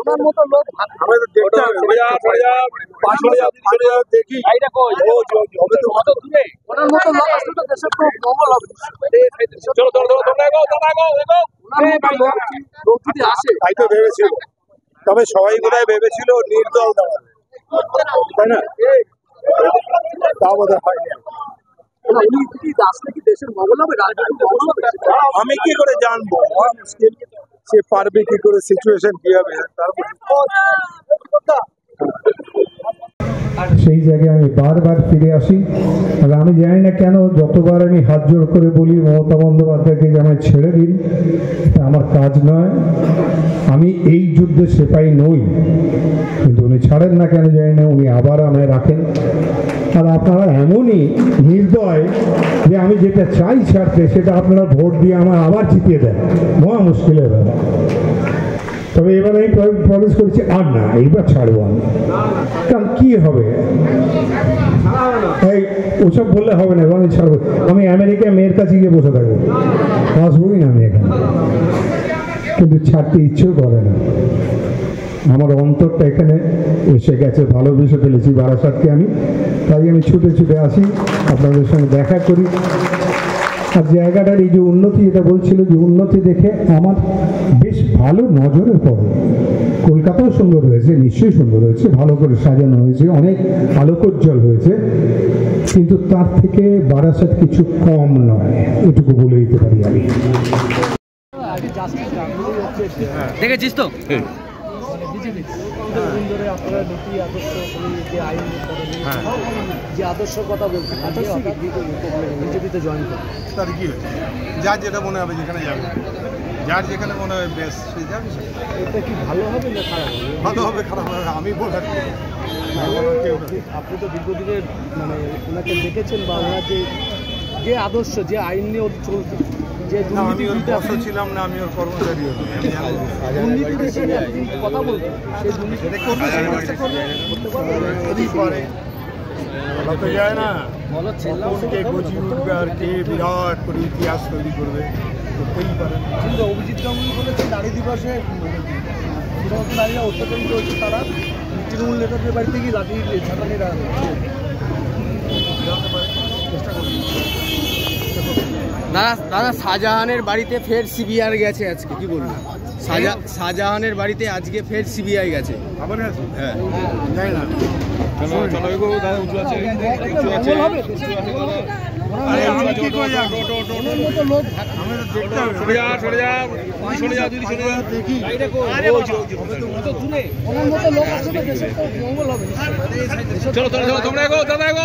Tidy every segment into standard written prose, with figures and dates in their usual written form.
ওনার মতো লোক আমাদের দেখতে হবে। দেখি ওনার মতো লোক আসলে তো দেশের খুব মঙ্গল হবে। লোক যদি আসে তাই তো ভেবেছিল, তবে সবাই বোধহয় ভেবেছিল নির্দল দাঁড়াবে, তাই না? তা বোধহয় হয়নি। আমি কি করে জানবো? সে পারবে কি করে, সিচুয়েশন কি হবে সেই জায়গায় আমি বারবার ফিরে আসি। আর আমি জানি না কেন যতবার আমি হাত জোর করে বলি মমতা বন্দ্যোপাধ্যায়কে যে আমায় ছেড়ে দিন, এটা আমার কাজ নয়। আমি এই যুদ্ধে সেপাই নই, কিন্তু উনি ছাড়েন না কেন জানি না, উনি আবার আমায় রাখেন। আর আপনারা এমনই নির্দয় যে আমি যেটা চাই ছাড়তে সেটা আপনারা ভোট দিয়ে আমার আবার জিতিয়ে দেন, মহা মুশকিলের ব্যাপার। তবে এবার আমি প্রমিস করেছি আর না, এইবার ছাড়বো আমি। কারণ কি হবে, এই ওসব বললে হবে না, আমি ছাড়বো। আমি আমেরিকায় মেয়ের কাছে গিয়ে বসে থাকবো, আসবোই না আমি এখানে। কিন্তু ছাড়তে ইচ্ছেও করে না, আমার অন্তরটা এখানে এসে গেছে, ভালোবেসে ফেলেছি বারাসাতকে আমি। তাই আমি ছুটে ছুটে আসি, আপনাদের সঙ্গে দেখা করি। আর জায়গাটার এই যে উন্নতি, এটা বলছিল যে উন্নতি দেখে আমার বেশ ভালো নজরে পড়ে। কলকাতাও সুন্দর হয়েছে, নিশ্চয়ই সুন্দর হয়েছে, ভালো করে সাজানো হয়েছে, অনেক আলোকোজ্জ্বল হয়েছে, কিন্তু তার থেকে বারাসাত কিছু কম নয়, এটুকু বলে দিতে পারি আমি। দেখেছিস তো আপনারা নীতি আদর্শ যে আইন যে আদর্শের কথা বলছেন, বিজেপিতে জয়েন করে তার কি হয়েছে? যার যেটা মনে হবে, যেখানে যাবে, যার যেখানে মনে হবে বেশ সে যাবে। এটা কি ভালো হবে না খারাপ হবে? ভালো হবে খারাপ হবে আমি বলার, আপনি তো দীর্ঘদিনের মানে ওনাকে দেখেছেন, বা ওনার যে আদর্শ, যে আইন নিয়ে ওর চলছে, যে আমি ওর বস ছিলাম না, আমি ওর কর্মচারী কথা বলতে, সেই দুর্নীতি করতে যায় না, কে গজি উঠবে আর কে বিরাট করে ইতিহাস তৈরি করবে, করতেই পারে। কিন্তু অভিজিৎ গাঙ্গুলি বলেছেন নারী দিবসে শুধুমাত্র নারীরা অত্যাচারিত হচ্ছে, তারা তৃণমূল নেতাদের বাড়িতে গিয়ে লাঠি ছাটানিরা চেষ্টা করবে। দাদা শাহজাহানের বাড়িতে ফের সিবিআই গেছে আজকে, কি বলবেন? শাহজাহানের বাড়িতে আজকে ফের সিবিআই গেছে। আবার আছে? হ্যাঁ, জানি না। আমি কি করে যাবো? ওনার মতো লোক আমাদের দেখতে হবে। দেখি ওনার মতো লোক আসলে দেশের তো মঙ্গল হবে। চলো তোমরা এগো, দাদা এগো।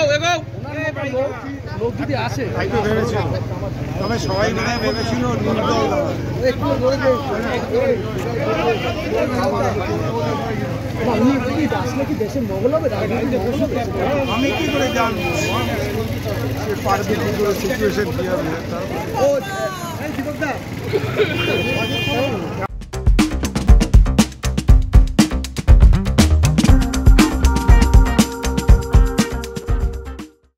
লোক যদি আসে তাই তো ভেবেছিল, তবে সবাই বোধহয় ভেবেছিল নির্দল আসলে কি দেশের মঙ্গল হবে? আমি কি করে জানবো সে পারবে কি করে, সিচুয়েশন কি হবে?